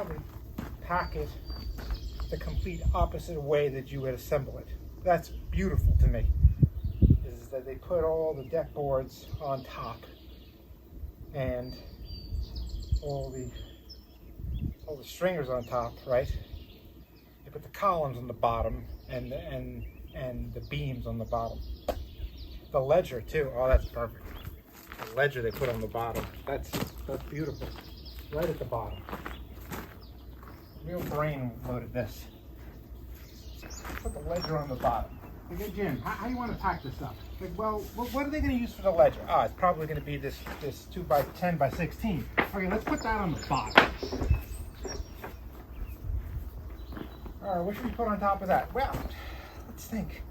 probably tack it the complete opposite way that you would assemble it. That's beautiful to me, is that they put all the deck boards on top and all the stringers on top, right? They put the columns on the bottom and the beams on the bottom. The ledger too. Oh, that's perfect. The ledger they put on the bottom. That's beautiful. Right at the bottom. Real brain loaded this. Put the ledger on the bottom. Okay, Jim, how do you want to pack this up? Like, well, what are they going to use for the ledger? Ah, it's probably going to be this 2x10 by 16. Okay, let's put that on the bottom. All right, what should we put on top of that? Well, let's think.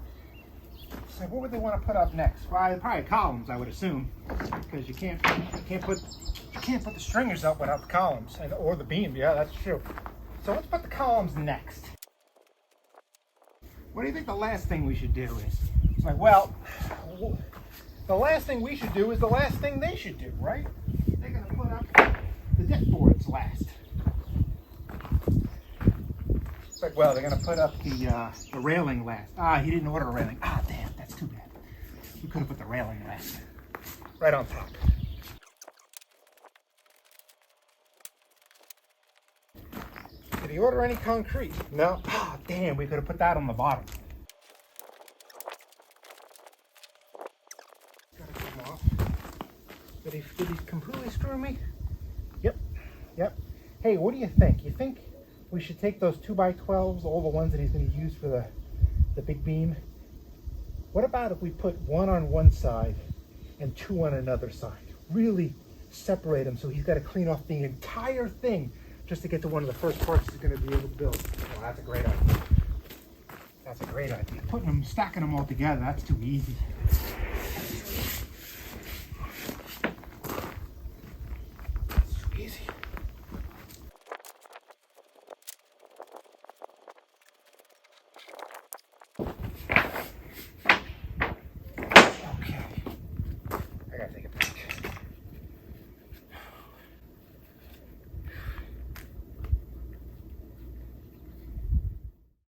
So what would they want to put up next? Well, probably columns, I would assume, because you can't put the stringers up without the columns or the beam. Yeah, that's true. So let's put the columns next. What do you think the last thing we should do is? It's like, well, the last thing we should do is the last thing they should do, right? They're going to put up the deck boards last. It's like, well, they're going to put up the railing last. Ah, he didn't order a railing. Ah, damn, that's too bad. We could have put the railing last. Right on top. Did he order any concrete? No. Ah, damn, we could have put that on the bottom. Gotta get him off. Did he completely screw me? Yep. Hey, what do you think? You think we should take those 2x12s, all the ones that he's going to use for the big beam? What about if we put one on one side and two on another side? Really separate them so he's got to clean off the entire thing just to get to one of the first parts he's going to be able to build. Oh, that's a great idea. That's a great idea. Stacking them all together, that's too easy.